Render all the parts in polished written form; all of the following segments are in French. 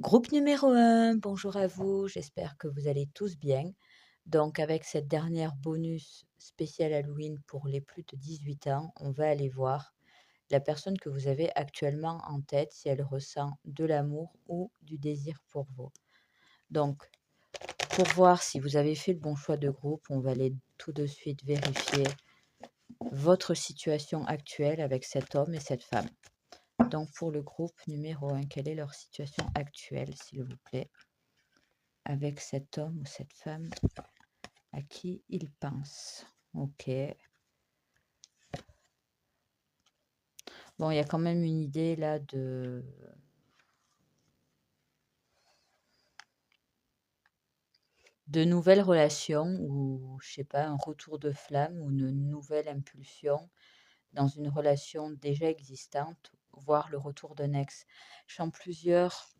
Groupe numéro un, bonjour à vous, j'espère que vous allez tous bien. Donc avec cette dernière bonus spécial Halloween pour les plus de 18 ans, on va aller voir la personne que vous avez actuellement en tête, si elle ressent de l'amour ou du désir pour vous. Donc pour voir si vous avez fait le bon choix de groupe, on va aller tout de suite vérifier votre situation actuelle avec cet homme et cette femme. Donc pour le groupe numéro un, quelle est leur situation actuelle, s'il vous plaît? Avec cet homme ou cette femme à qui il pense. OK. Bon, il y a quand même une idée là de nouvelles relations ou je sais pas, un retour de flamme ou une nouvelle impulsion dans une relation déjà existante, voire le retour d'un ex. Je sens plusieurs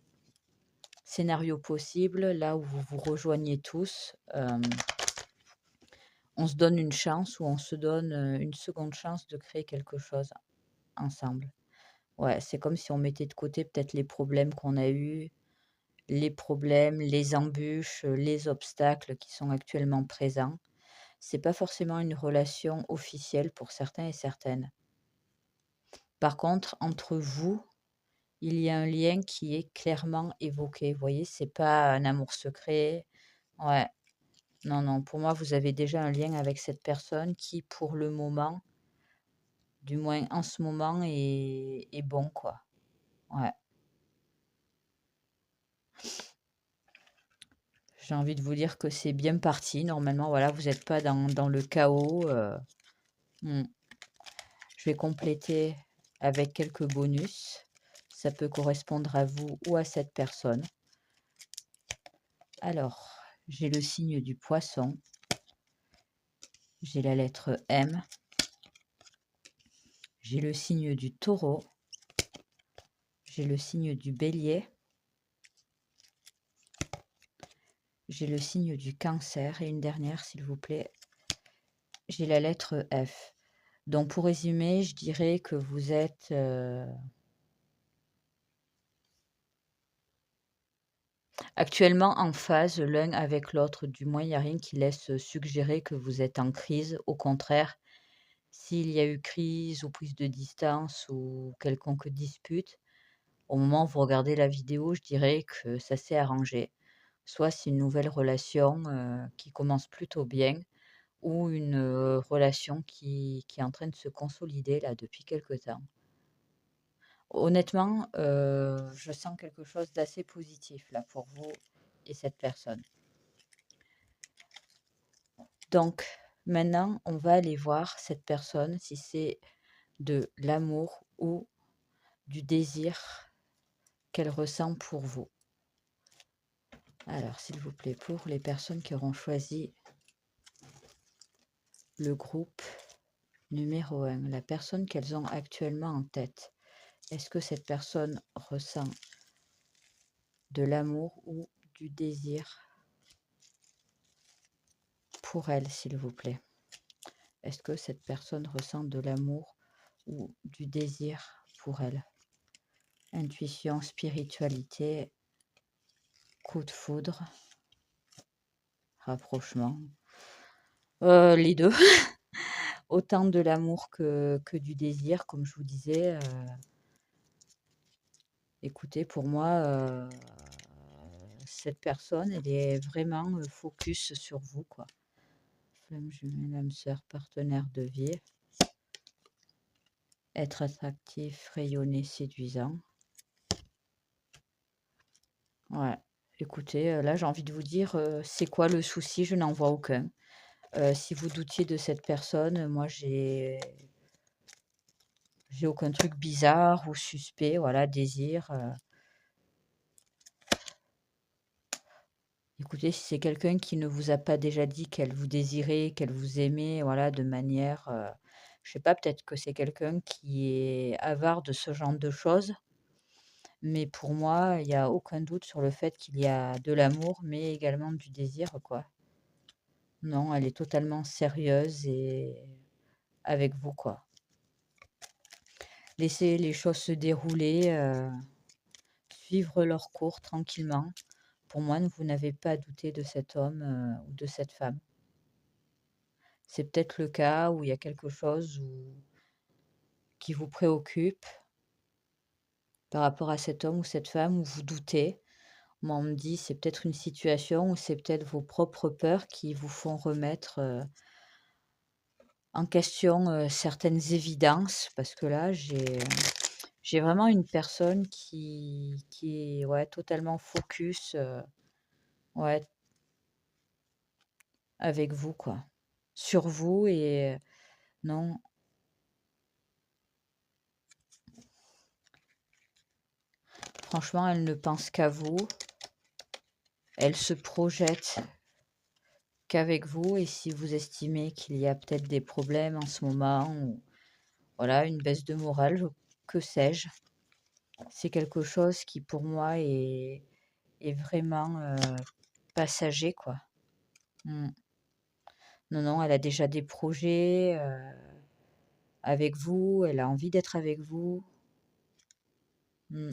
scénarios possibles là où vous vous rejoignez tous. On se donne une chance ou on se donne, une seconde chance de créer quelque chose ensemble. Ouais, c'est comme si on mettait de côté peut-être les problèmes qu'on a eus, les problèmes, les embûches, les obstacles qui sont actuellement présents. C'est pas forcément une relation officielle pour certains et certaines. Par contre, entre vous, il y a un lien qui est clairement évoqué. Vous voyez, c'est pas un amour secret. Ouais, non, non, pour moi, vous avez déjà un lien avec cette personne qui, pour le moment, du moins en ce moment, est bon, quoi. Ouais. J'ai envie de vous dire que c'est bien parti. Normalement, voilà, vous n'êtes pas dans le chaos. Mmh. Je vais compléter avec quelques bonus. Ça peut correspondre à vous ou à cette personne. Alors, j'ai le signe du poisson. J'ai la lettre M. J'ai le signe du taureau. J'ai le signe du bélier. J'ai le signe du cancer. Et une dernière, s'il vous plaît. J'ai la lettre F. Donc, pour résumer, je dirais que vous êtes actuellement en phase l'un avec l'autre. Du moins, il n'y a rien qui laisse suggérer que vous êtes en crise. Au contraire, s'il y a eu crise ou prise de distance ou quelconque dispute, au moment où vous regardez la vidéo, je dirais que ça s'est arrangé. Soit c'est une nouvelle relation qui commence plutôt bien, ou une relation qui est en train de se consolider là depuis quelque temps. Honnêtement, je sens quelque chose d'assez positif là pour vous et cette personne. Donc maintenant, on va aller voir cette personne si c'est de l'amour ou du désir qu'elle ressent pour vous. Alors, s'il vous plaît, pour les personnes qui auront choisi le groupe numéro un, la personne qu'elles ont actuellement en tête, est-ce que cette personne ressent de l'amour ou du désir pour elle, s'il vous plaît? Est-ce que cette personne ressent de l'amour ou du désir pour elle? Intuition, spiritualité, coup de foudre, rapprochement. Les deux. Autant de l'amour que du désir, comme je vous disais. Écoutez, pour moi, cette personne, elle est vraiment focus sur vous, quoi. Flamme jumelle, âme sœur, partenaire de vie. Être attractif, rayonner, séduisant. Ouais. Écoutez, là, j'ai envie de vous dire, c'est quoi le souci? Je n'en vois aucun. Si vous doutiez de cette personne, moi, j'ai aucun truc bizarre ou suspect, voilà, désir. Écoutez, si c'est quelqu'un qui ne vous a pas déjà dit qu'elle vous désirait, qu'elle vous aimait, voilà, de manière, je sais pas, peut-être que c'est quelqu'un qui est avare de ce genre de choses. Mais pour moi, il y a aucun doute sur le fait qu'il y a de l'amour, mais également du désir, quoi. Non, elle est totalement sérieuse et avec vous, quoi. Laissez les choses se dérouler, vivre leur cours tranquillement. Pour moi, vous n'avez pas à douter de cet homme, ou de cette femme. C'est peut-être le cas où il y a quelque chose qui vous préoccupe par rapport à cet homme ou cette femme, où vous doutez. Moi, on me dit: «C'est peut-être une situation» ou c'est peut-être vos propres peurs qui vous font remettre, en question, certaines évidences. Parce que là, j'ai vraiment une personne qui est, ouais, totalement focus, ouais, avec vous, quoi. Sur vous et non, franchement, elle ne pense qu'à vous. Elle se projette qu'avec vous et si vous estimez qu'il y a peut-être des problèmes en ce moment ou voilà, une baisse de morale, que sais-je, c'est quelque chose qui pour moi est vraiment, passager, quoi. Mmh. Non, non, elle a déjà des projets, avec vous, elle a envie d'être avec vous. Mmh.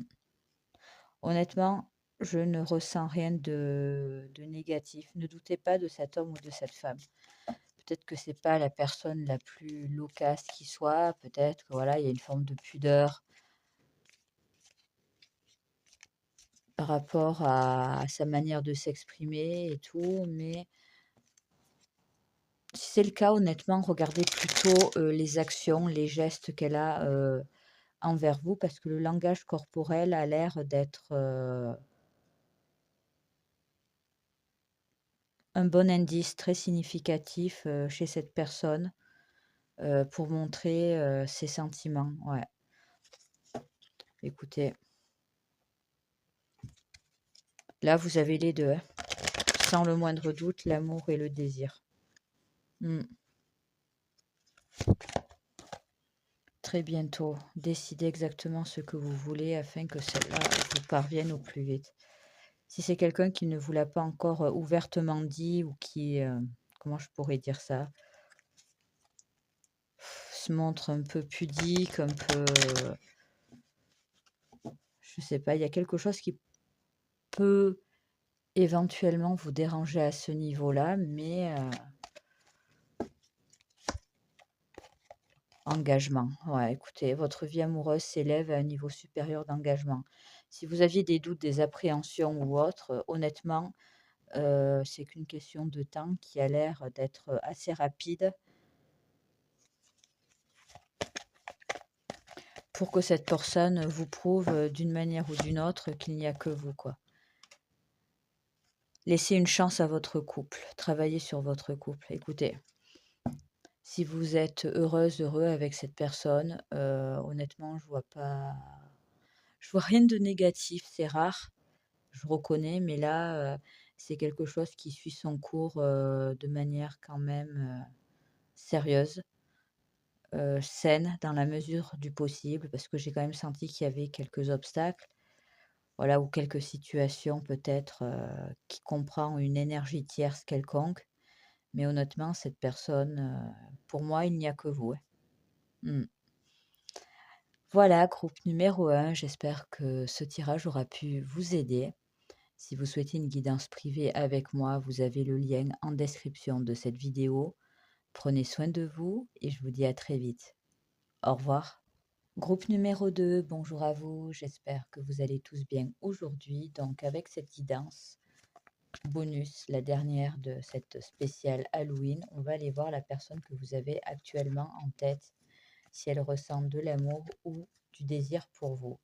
Honnêtement, je ne ressens rien de négatif. Ne doutez pas de cet homme ou de cette femme. Peut-être que c'est pas la personne la plus loquace qui soit, peut-être que voilà, il y a une forme de pudeur par rapport à sa manière de s'exprimer et tout, mais si c'est le cas, honnêtement, regardez plutôt, les actions, les gestes qu'elle a, envers vous parce que le langage corporel a l'air d'être, un bon indice très significatif, chez cette personne, pour montrer, ses sentiments. Ouais, écoutez, là, vous avez les 2, hein. Sans le moindre doute, l'amour et le désir. Mmh. Très bientôt, décidez exactement ce que vous voulez afin que cela vous parvienne au plus vite. Si c'est quelqu'un qui ne vous l'a pas encore, ouvertement dit ou qui, comment je pourrais dire ça? Se montre un peu pudique, un peu, je sais pas, il y a quelque chose qui peut éventuellement vous déranger à ce niveau-là, mais engagement. Ouais, écoutez, votre vie amoureuse s'élève à un niveau supérieur d'engagement. Si vous aviez des doutes, des appréhensions ou autres, honnêtement, c'est qu'une question de temps qui a l'air d'être, assez rapide pour que cette personne vous prouve, d'une manière ou d'une autre qu'il n'y a que vous, quoi. Laissez une chance à votre couple, travaillez sur votre couple. Écoutez, si vous êtes heureuse, heureux avec cette personne, honnêtement, je vois rien de négatif. C'est rare, je reconnais, mais là, c'est quelque chose qui suit son cours, de manière quand même, sérieuse, saine dans la mesure du possible, parce que j'ai quand même senti qu'il y avait quelques obstacles, voilà, ou quelques situations peut-être, qui comprend une énergie tierce quelconque. Mais honnêtement, cette personne, pour moi, il n'y a que vous, hein. Mmh. Voilà, groupe numéro 1. J'espère que ce tirage aura pu vous aider. Si vous souhaitez une guidance privée avec moi, vous avez le lien en description de cette vidéo. Prenez soin de vous et je vous dis à très vite. Au revoir. Groupe numéro 2, bonjour à vous. J'espère que vous allez tous bien aujourd'hui. Donc avec cette guidance bonus, la dernière de cette spéciale Halloween, on va aller voir la personne que vous avez actuellement en tête, si elle ressent de l'amour ou du désir pour vous.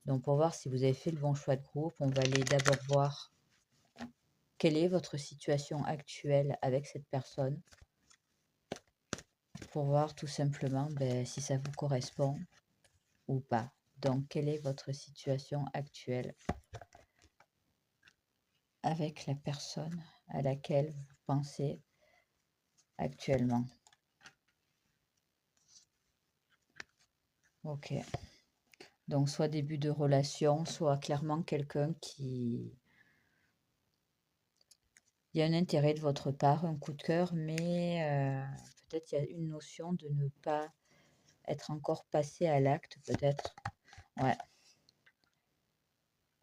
Donc pour voir si vous avez fait le bon choix de groupe, on va aller d'abord voir quelle est votre situation actuelle avec cette personne, pour voir tout simplement si ça vous correspond ou pas. Donc quelle est votre situation actuelle avec la personne à laquelle vous pensez actuellement. Ok. Donc soit début de relation, soit clairement quelqu'un qui... Il y a un intérêt de votre part, un coup de cœur, mais peut-être il y a une notion de ne pas être encore passé à l'acte, peut-être. Ouais.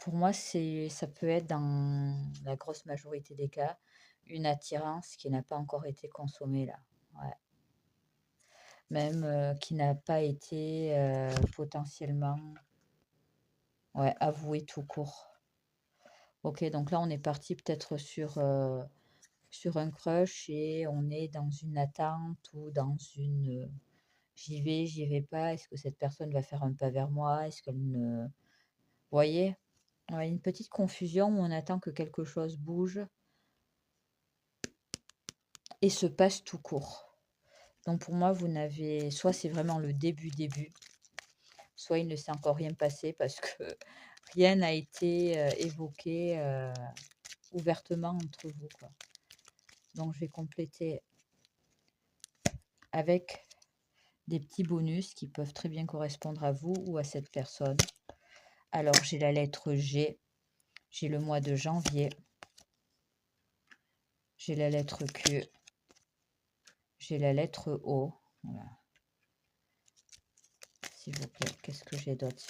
Pour moi, ça peut être dans la grosse majorité des cas, une attirance qui n'a pas encore été consommée là. Ouais. Même, qui n'a pas été, potentiellement, ouais, avouée tout court. OK, donc là, on est parti peut-être sur un crush et on est dans une attente ou dans une, j'y vais pas. Est-ce que cette personne va faire un pas vers moi? Est-ce qu'elle ne voyez? Ouais, une petite confusion où on attend que quelque chose bouge et se passe tout court. Donc pour moi, vous n'avez soit c'est vraiment le début, soit il ne s'est encore rien passé parce que rien n'a été, évoqué, ouvertement entre vous, quoi. Donc je vais compléter avec des petits bonus qui peuvent très bien correspondre à vous ou à cette personne. Alors j'ai la lettre G, j'ai le mois de janvier, j'ai la lettre Q, j'ai la lettre O. Voilà, s'il vous plaît, qu'est-ce que j'ai d'autre?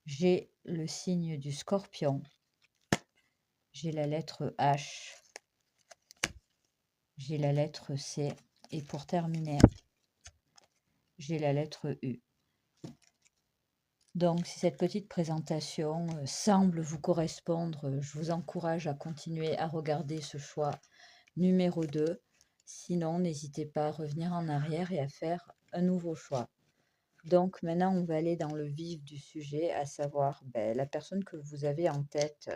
J'ai le signe du Scorpion, j'ai la lettre H, j'ai la lettre C et pour terminer, j'ai la lettre U. Donc si cette petite présentation, semble vous correspondre, je vous encourage à continuer à regarder ce choix numéro 2. Sinon, n'hésitez pas à revenir en arrière et à faire un nouveau choix. Donc maintenant, on va aller dans le vif du sujet, à savoir, la personne que vous avez en tête,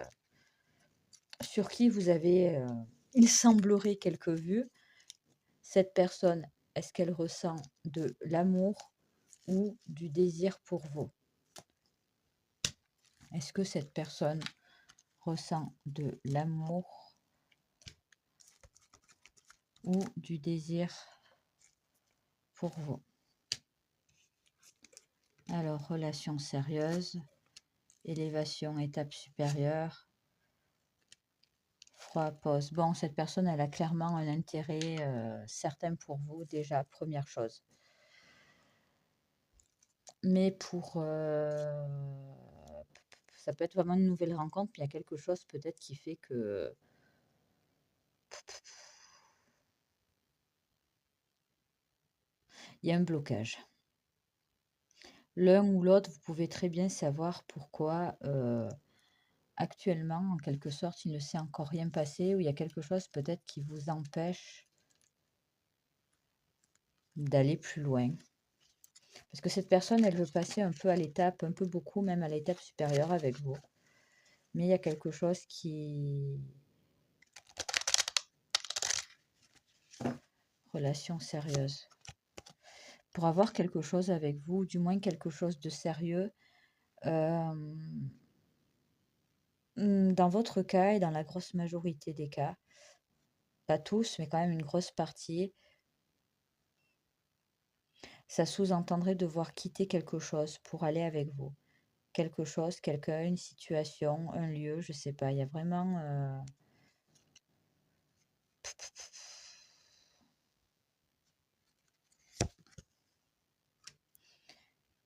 sur qui vous avez, il semblerait quelques vues. Cette personne, est-ce qu'elle ressent de l'amour ou du désir pour vous? Est-ce que cette personne ressent de l'amour ou du désir pour vous? Alors, relation sérieuse, élévation, étape supérieure, froid, pause. Bon, cette personne, elle a clairement un intérêt certain pour vous, déjà, première chose. Mais ça peut être vraiment une nouvelle rencontre, puis il y a quelque chose peut-être qui fait que il y a un blocage. L'un ou l'autre, vous pouvez très bien savoir pourquoi actuellement, en quelque sorte, il ne s'est encore rien passé, ou il y a quelque chose peut-être qui vous empêche d'aller plus loin. Parce que cette personne, elle veut passer un peu à l'étape, un peu beaucoup même à l'étape supérieure avec vous. Mais il y a quelque chose qui... Relation sérieuse. Pour avoir quelque chose avec vous, du moins quelque chose de sérieux, dans votre cas et dans la grosse majorité des cas, pas tous, mais quand même une grosse partie, ça sous-entendrait devoir quitter quelque chose pour aller avec vous. Quelque chose, quelqu'un, une situation, un lieu, je sais pas. Il y a vraiment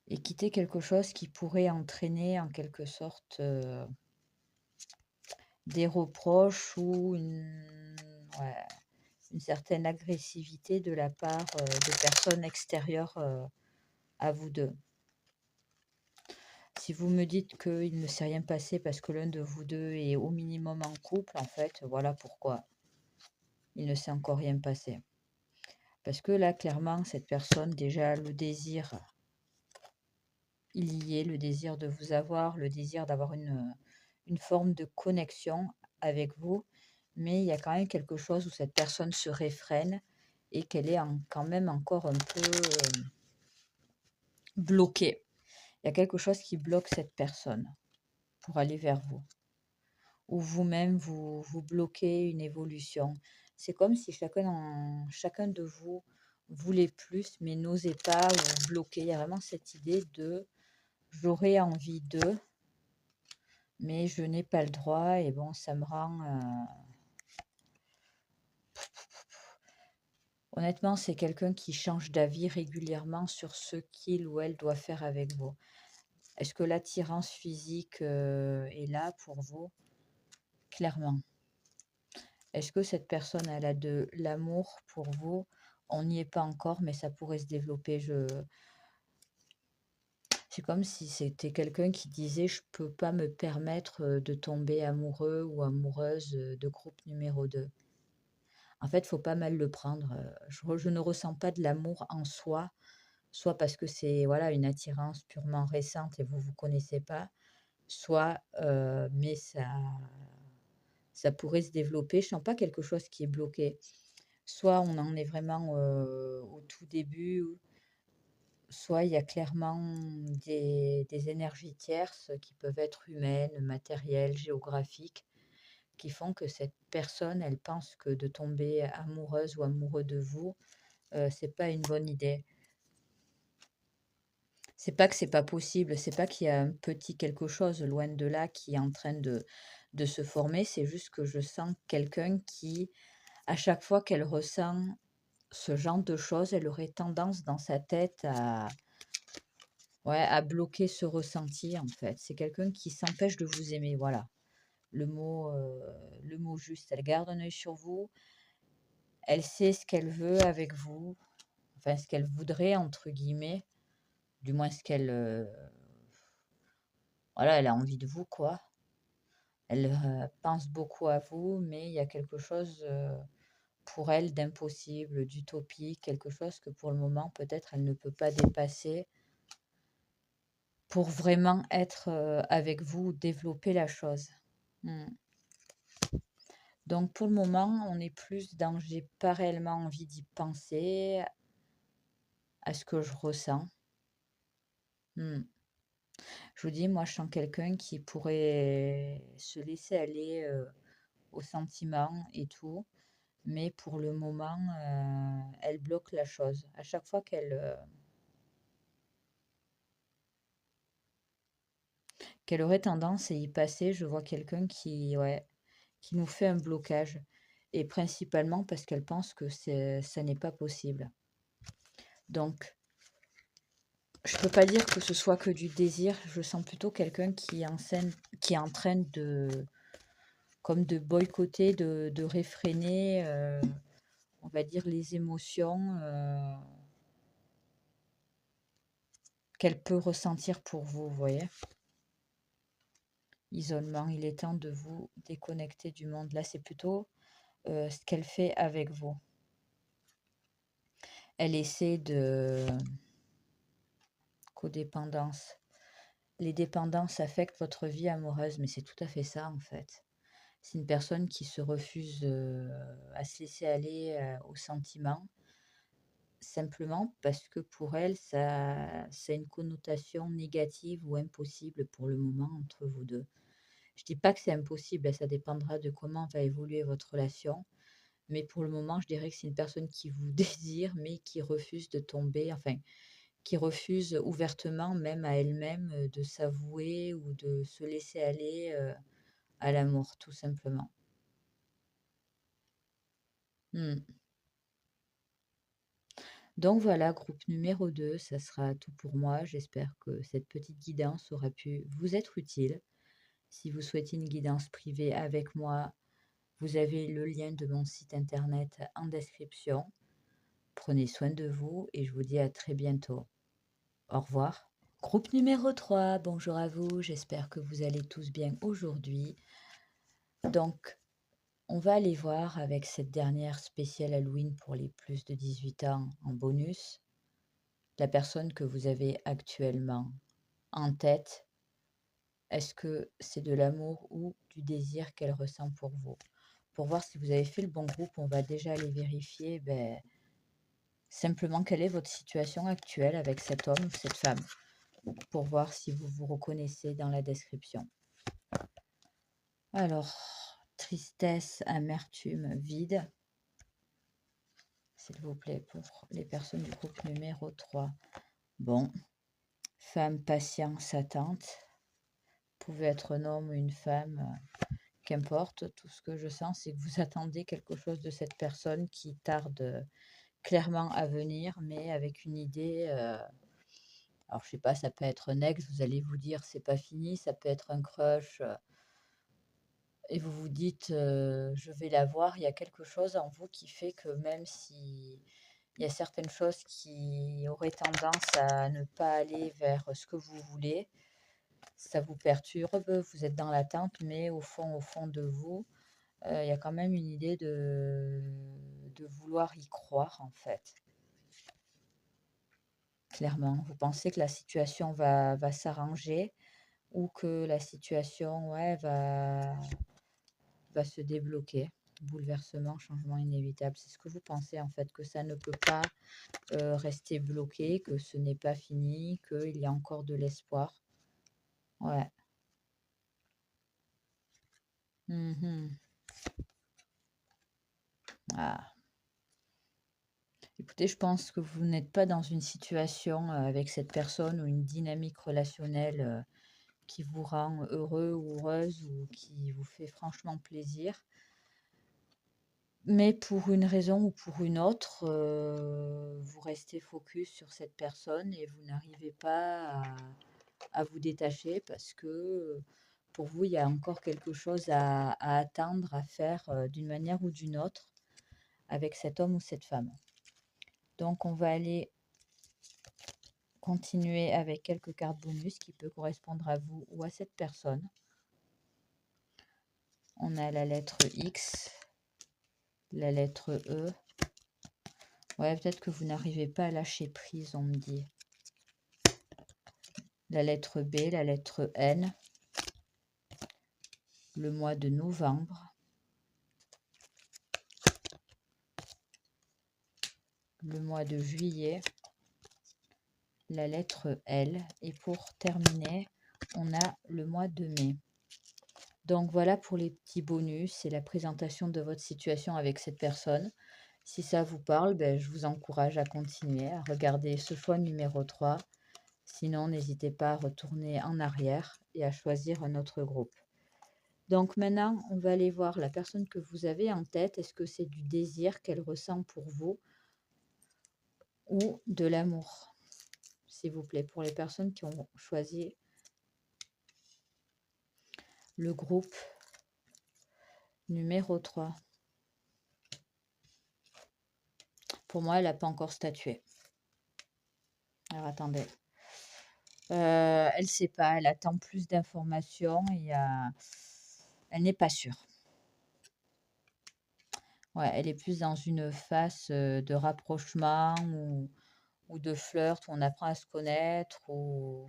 et quitter quelque chose qui pourrait entraîner en quelque sorte des reproches ou ouais, une certaine agressivité de la part de personnes extérieures à vous deux. Si vous me dites qu'il ne s'est rien passé parce que l'un de vous deux est au minimum en couple, en fait, voilà pourquoi il ne s'est encore rien passé. Parce que là, clairement, cette personne, déjà, le désir, il y est, le désir de vous avoir, le désir d'avoir une forme de connexion avec vous, mais il y a quand même quelque chose où cette personne se réfrène et qu'elle est quand même encore un peu bloquée. Il y a quelque chose qui bloque cette personne pour aller vers vous. Ou vous-même, vous bloquez une évolution. C'est comme si chacun de vous voulait plus, mais n'osait pas ou bloquait. Il y a vraiment cette idée de j'aurais envie de, mais je n'ai pas le droit. Et bon, ça me rend... Honnêtement, c'est quelqu'un qui change d'avis régulièrement sur ce qu'il ou elle doit faire avec vous. Est-ce que l'attirance physique, est là pour vous? Clairement. Est-ce que cette personne, elle a de l'amour pour vous? On n'y est pas encore, mais ça pourrait se développer. C'est comme si c'était quelqu'un qui disait: «Je peux pas me permettre, de tomber amoureux ou amoureuse, de groupe numéro 2». En fait, faut pas mal le prendre, je ne ressens pas de l'amour en soi, soit parce que c'est, voilà, une attirance purement récente et vous vous connaissez pas, soit, mais ça pourrait se développer. Je sens pas quelque chose qui est bloqué. Soit on en est vraiment, au tout début, soit il y a clairement des énergies tierces qui peuvent être humaines, matérielles, géographiques, qui font que cette personne, elle pense que de tomber amoureuse ou amoureux de vous, c'est pas une bonne idée. C'est pas que c'est pas possible, c'est pas qu'il y a un petit quelque chose, loin de là, qui est en train de se former, c'est juste que je sens quelqu'un qui, à chaque fois qu'elle ressent ce genre de choses, elle aurait tendance dans sa tête à, ouais, à bloquer ce ressenti, en fait. C'est quelqu'un qui s'empêche de vous aimer, voilà. Le mot juste. Elle garde un œil sur vous, elle sait ce qu'elle veut avec vous, enfin ce qu'elle «voudrait» entre guillemets, du moins ce qu'elle, voilà, elle a envie de vous, quoi. Elle, pense beaucoup à vous, mais il y a quelque chose, pour elle d'impossible, d'utopique, quelque chose que pour le moment peut-être elle ne peut pas dépasser pour vraiment être, avec vous, développer la chose. Mmh. Donc pour le moment, on est plus dans j'ai pas réellement envie d'y penser, à ce que je ressens. Mmh. Je vous dis, moi, je sens quelqu'un qui pourrait se laisser aller, aux sentiments et tout, mais pour le moment, elle bloque la chose. À chaque fois qu'elle aurait tendance à y passer, je vois quelqu'un qui, ouais, qui nous fait un blocage et principalement parce qu'elle pense que ça n'est pas possible. Donc je peux pas dire que ce soit que du désir, je sens plutôt quelqu'un qui est en train de comme de boycotter, de réfréner, on va dire les émotions, qu'elle peut ressentir pour vous, vous voyez? Isolement, il est temps de vous déconnecter du monde. Là, c'est plutôt, ce qu'elle fait avec vous. Elle essaie de codépendance. Les dépendances affectent votre vie amoureuse, mais c'est tout à fait ça, en fait. C'est une personne qui se refuse, à se laisser aller, aux sentiments, simplement parce que pour elle, ça a une connotation négative ou impossible pour le moment entre vous 2. Je dis pas que c'est impossible, ça dépendra de comment va évoluer votre relation, mais pour le moment, je dirais que c'est une personne qui vous désire, mais qui refuse de tomber, enfin, qui refuse ouvertement, même à elle-même, de s'avouer ou de se laisser aller, à l'amour, tout simplement. Mmh. Donc voilà, groupe numéro 2, ça sera tout pour moi. J'espère que cette petite guidance aura pu vous être utile. Si vous souhaitez une guidance privée avec moi, vous avez le lien de mon site internet en description. Prenez soin de vous et je vous dis à très bientôt. Au revoir. Groupe numéro 3, bonjour à vous, j'espère que vous allez tous bien aujourd'hui. Donc, on va aller voir avec cette dernière spéciale Halloween pour les plus de 18 ans en bonus. La personne que vous avez actuellement en tête, est-ce que c'est de l'amour ou du désir qu'elle ressent pour vous? Pour voir si vous avez fait le bon groupe, on va déjà aller vérifier, simplement quelle est votre situation actuelle avec cet homme, cette femme, pour voir si vous vous reconnaissez dans la description. Alors, tristesse, amertume, vide, s'il vous plaît, pour les personnes du groupe numéro 3. Bon, femme, patience, attente. Pouvait être un homme ou une femme, qu'importe. Tout ce que je sens, c'est que vous attendez quelque chose de cette personne qui tarde, clairement à venir, mais avec une idée, Alors je sais pas, ça peut être un ex, vous allez vous dire: «C'est pas fini», ça peut être un crush, et vous vous dites: «Je vais la voir». Il y a quelque chose en vous qui fait que même si il y a certaines choses qui auraient tendance à ne pas aller vers ce que vous voulez, ça vous perturbe, vous êtes dans l'attente, mais au fond de vous, il y a quand même une idée de vouloir y croire, en fait. Clairement, vous pensez que la situation va s'arranger ou que la situation, ouais, va se débloquer. Bouleversement, changement inévitable. C'est ce que vous pensez, en fait, que ça ne peut pas, rester bloqué, que ce n'est pas fini, qu'il y a encore de l'espoir. Ouais. Mmh. Ah. Écoutez, je pense que vous n'êtes pas dans une situation, avec cette personne ou une dynamique relationnelle, qui vous rend heureux ou heureuse ou qui vous fait franchement plaisir. Mais pour une raison ou pour une autre, vous restez focus sur cette personne et vous n'arrivez pas à vous détacher parce que, pour vous, il y a encore quelque chose à atteindre, à faire, d'une manière ou d'une autre avec cet homme ou cette femme. Donc on va aller continuer avec quelques cartes bonus qui peut correspondre à vous ou à cette personne. On a la lettre X, la lettre E. Ouais, peut-être que vous n'arrivez pas à lâcher prise, on me dit. La lettre B, la lettre N, le mois de novembre, le mois de juillet, la lettre L. Et pour terminer, on a le mois de mai. Donc voilà pour les petits bonus et la présentation de votre situation avec cette personne. Si ça vous parle, ben, je vous encourage à continuer, à regarder ce choix numéro 3. Sinon, n'hésitez pas à retourner en arrière et à choisir un autre groupe. Donc maintenant, on va aller voir la personne que vous avez en tête. Est-ce que c'est du désir qu'elle ressent pour vous ou de l'amour? S'il vous plaît, pour les personnes qui ont choisi le groupe numéro 3. Pour moi, elle n'a pas encore statué. Alors attendez. Elle ne sait pas, elle attend plus d'informations et elle n'est pas sûre. Ouais, elle est plus dans une phase, de rapprochement ou de flirt, où on apprend à se connaître ou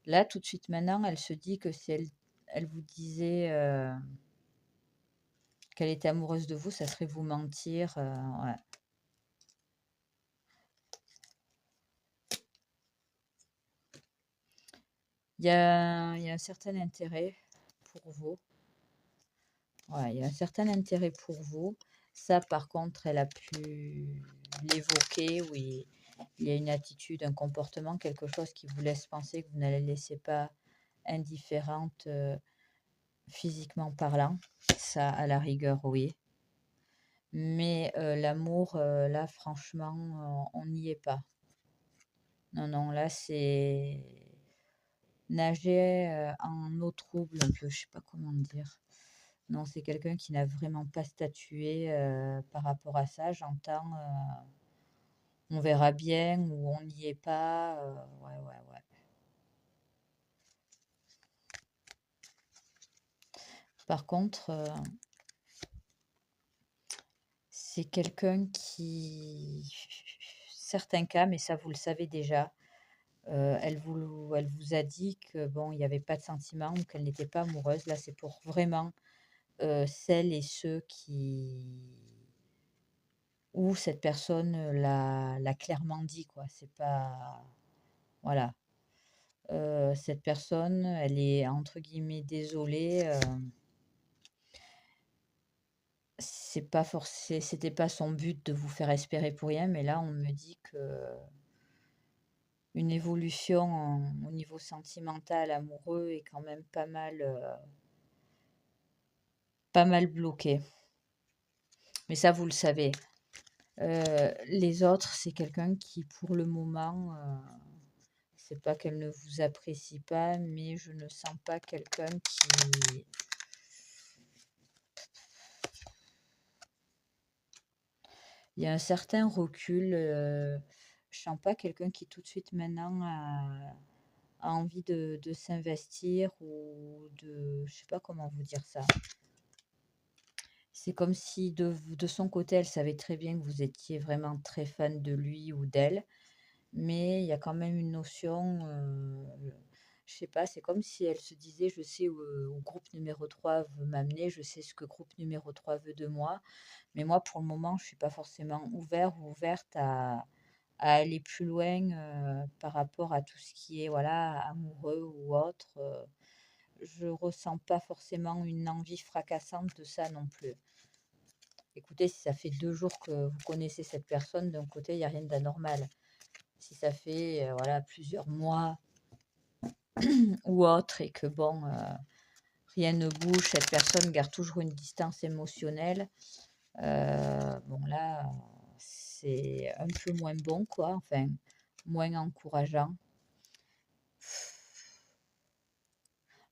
là, tout de suite maintenant, elle se dit que si elle vous disait, qu'elle était amoureuse de vous, ça serait vous mentir, ouais. Il y a un certain intérêt pour vous. Ouais, il y a un certain intérêt pour vous. Ça, par contre, elle a pu l'évoquer, oui. Il y a une attitude, un comportement, quelque chose qui vous laisse penser que vous ne la laissez pas indifférente, physiquement parlant. Ça, à la rigueur, oui. Mais l'amour, là, franchement, on n'y est pas. Non, non, là, c'est nager, en eau trouble un peu, je sais pas comment dire. Non, c'est quelqu'un qui n'a vraiment pas statué, par rapport à ça. J'entends, on verra bien ou on n'y est pas, ouais, ouais, ouais. Par contre, c'est quelqu'un qui certains cas, mais ça vous le savez déjà, elle vous a dit que bon, il y avait pas de sentiments ou qu'elle n'était pas amoureuse. Là, c'est pour vraiment, celles et ceux qui où cette personne, l'a clairement dit, quoi. C'est pas voilà. Cette personne, elle est entre guillemets «désolée», c'était pas son but de vous faire espérer pour rien, mais là, on me dit que une évolution au niveau sentimental, amoureux est quand même pas mal bloquée. Mais ça, vous le savez. Les autres, c'est quelqu'un qui, pour le moment, c'est pas qu'elle ne vous apprécie pas, mais je ne sens pas quelqu'un qui il y a un certain recul, je sens pas quelqu'un qui tout de suite maintenant a envie de s'investir ou je sais pas comment vous dire ça. C'est comme si de son côté, elle savait très bien que vous étiez vraiment très fan de lui ou d'elle, mais il y a quand même une notion, je sais pas, c'est comme si elle se disait: «Je sais où groupe numéro 3 veut m'amener, je sais ce que groupe numéro 3 veut de moi, mais moi, pour le moment, je suis pas forcément ouvert ou ouverte à aller plus loin, par rapport à tout ce qui est, voilà, amoureux ou autre», je ressens pas forcément une envie fracassante de ça non plus. Écoutez, si ça fait 2 jours que vous connaissez cette personne, d'un côté, il y a rien d'anormal. Si ça fait, voilà, plusieurs mois ou autre et que bon, rien ne bouge, cette personne garde toujours une distance émotionnelle, bon là, c'est un peu moins bon quoi, enfin, moins encourageant.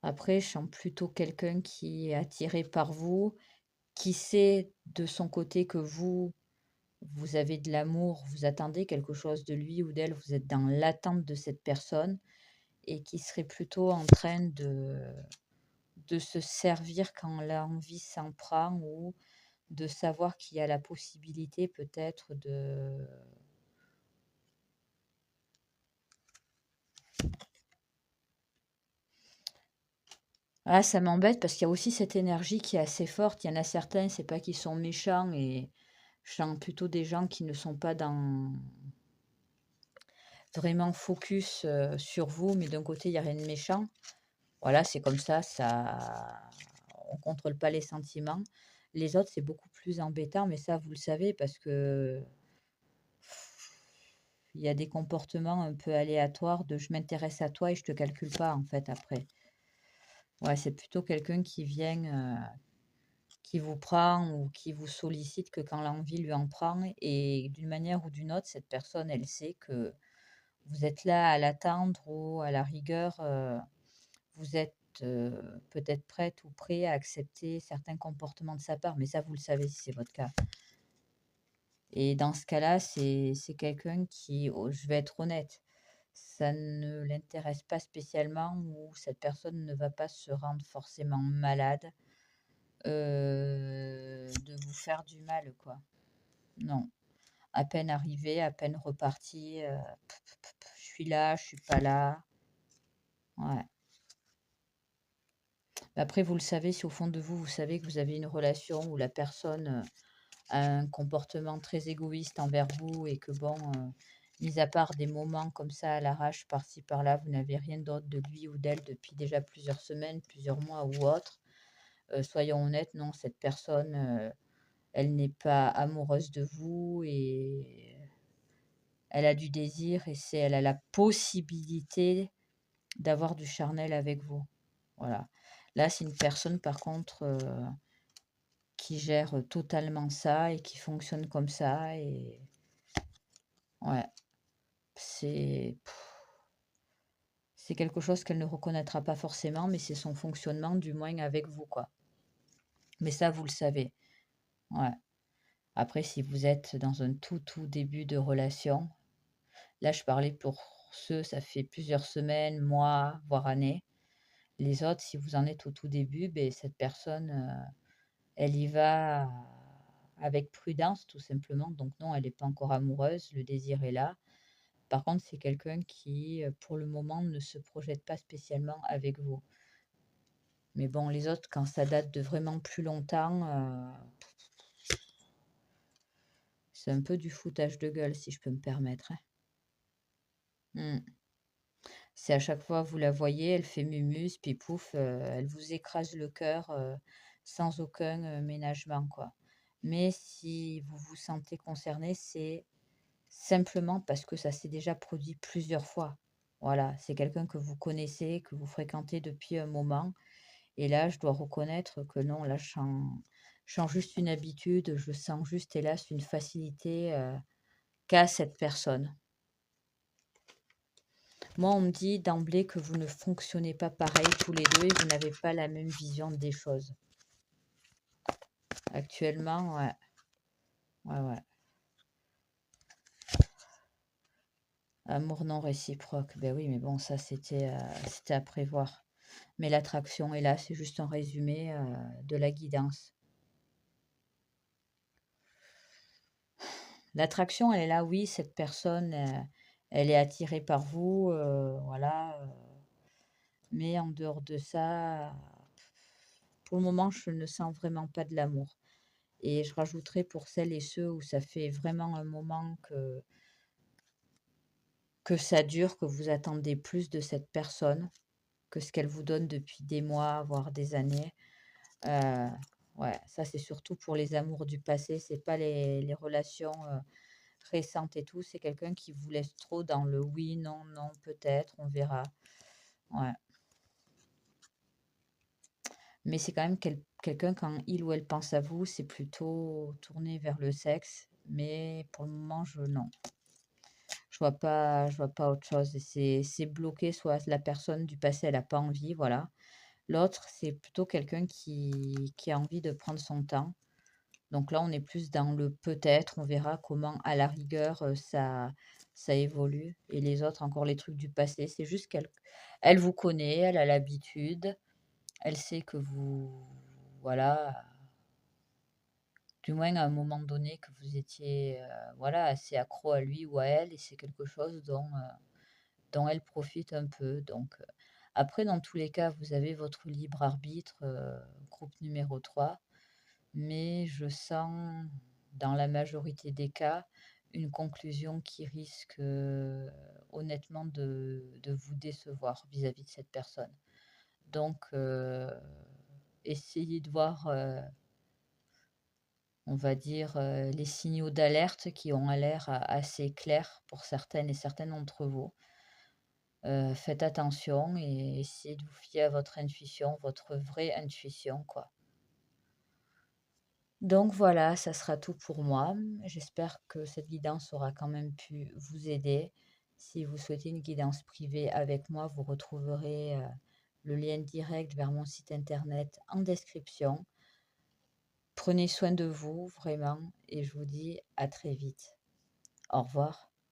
Après, je sens plutôt quelqu'un qui est attiré par vous, qui sait de son côté que vous avez de l'amour, vous attendez quelque chose de lui ou d'elle, vous êtes dans l'attente de cette personne et qui serait plutôt en train de se servir quand l'envie s'en prend ou de savoir qu'il y a la possibilité peut-être de ah, ça m'embête parce qu'il y a aussi cette énergie qui est assez forte. Il y en a certains, c'est pas qu'ils sont méchants et je sens plutôt des gens qui ne sont pas dans vraiment focus, sur vous, mais d'un côté, il y a rien de méchant. Voilà, c'est comme ça on contrôle pas les sentiments. Les autres, c'est beaucoup plus embêtant, mais ça, vous le savez parce que il y a des comportements un peu aléatoires de: «Je m'intéresse à toi et je te calcule pas», en fait, après. Ouais, c'est plutôt quelqu'un qui vient, qui vous prend ou qui vous sollicite que quand l'envie lui en prend et d'une manière ou d'une autre, cette personne, elle sait que vous êtes là à l'attendre ou à la rigueur, vous êtes, peut-être prête ou prêt à accepter certains comportements de sa part, mais ça, vous le savez si c'est votre cas. Et dans ce cas-là, c'est quelqu'un qui, je vais être honnête, ça ne l'intéresse pas spécialement ou cette personne ne va pas se rendre forcément malade, de vous faire du mal, quoi. Non. À peine arrivé, à peine reparti, je suis là, je suis pas là. Ouais. Après, vous le savez, si au fond de vous, vous savez que vous avez une relation où la personne, a un comportement très égoïste envers vous et que bon, mis à part des moments comme ça à l'arrache par-ci par-là, vous n'avez rien d'autre de lui ou d'elle depuis déjà plusieurs semaines, plusieurs mois ou autre. Soyons honnêtes, non, cette personne, elle n'est pas amoureuse de vous et elle a du désir et elle a la possibilité d'avoir du charnel avec vous. Voilà. Là, c'est une personne par contre, qui gère, totalement ça et qui fonctionne comme ça et ouais, c'est c'est quelque chose qu'elle ne reconnaîtra pas forcément, mais c'est son fonctionnement du moins avec vous, quoi. Mais ça, vous le savez. Ouais. Après, si vous êtes dans un tout, tout début de relation, là, je parlais pour ceux, ça fait plusieurs semaines, mois, voire années. Les autres, si vous en êtes au tout début, beh, cette personne, elle y va avec prudence, tout simplement. Donc non, elle n'est pas encore amoureuse, le désir est là. Par contre, c'est quelqu'un qui, pour le moment, ne se projette pas spécialement avec vous. Mais bon, les autres, quand ça date de vraiment plus longtemps, c'est un peu du foutage de gueule, si je peux me permettre, hein. Mmh. C'est à chaque fois, vous la voyez, elle fait mumuse, puis pouf, elle vous écrase le cœur, sans aucun, ménagement, quoi. Mais si vous vous sentez concerné, c'est simplement parce que ça s'est déjà produit plusieurs fois. Voilà, c'est quelqu'un que vous connaissez, que vous fréquentez depuis un moment et là, je dois reconnaître que non, là, change juste une habitude, je sens juste hélas une facilité, qu'a cette personne. Moi, on me dit d'emblée que vous ne fonctionnez pas pareil tous les 2 et vous n'avez pas la même vision des choses. Actuellement, ouais, ouais, ouais. Amour non réciproque, ben oui, mais bon, ça c'était à prévoir. Mais l'attraction est là, c'est juste un résumé, de la guidance. L'attraction, elle est là, oui, cette personne, elle est attirée par vous, voilà, mais en dehors de ça, pour le moment, je ne sens vraiment pas de l'amour et je rajouterai pour celles et ceux où ça fait vraiment un moment que ça dure, que vous attendez plus de cette personne que ce qu'elle vous donne depuis des mois, voire des années. Heu, ouais, ça, c'est surtout pour les amours du passé, c'est pas les relations, récentes et tout. C'est quelqu'un qui vous laisse trop dans le oui, non, non, peut-être, on verra. Ouais, mais c'est quand même quelqu'un quand il ou elle pense à vous, c'est plutôt tourné vers le sexe, mais pour le moment, non. Je vois pas autre chose et c'est bloqué, soit la personne du passé, elle a pas envie, voilà. L'autre, c'est plutôt quelqu'un qui a envie de prendre son temps. Donc là, on est plus dans le peut-être, on verra comment, à la rigueur, ça évolue et les autres, encore les trucs du passé, c'est juste qu'elle vous connaît, elle a l'habitude, elle sait que vous voilà, du moins à un moment donné que vous étiez, voilà, assez accro à lui ou à elle et c'est quelque chose dont elle profite un peu donc après dans tous les cas, vous avez votre libre arbitre, groupe numéro 3. Mais je sens, dans la majorité des cas, une conclusion qui risque, honnêtement de vous décevoir vis-à-vis de cette personne. Donc, essayez de voir, on va dire, les signaux d'alerte qui ont l'air assez clairs pour certaines et certains d'entre vous. Faites attention et essayez de vous fier à votre intuition, votre vraie intuition, quoi. Donc voilà, ça sera tout pour moi. J'espère que cette guidance aura quand même pu vous aider. Si vous souhaitez une guidance privée avec moi, vous retrouverez le lien direct vers mon site internet en description. Prenez soin de vous, vraiment, et je vous dis à très vite. Au revoir.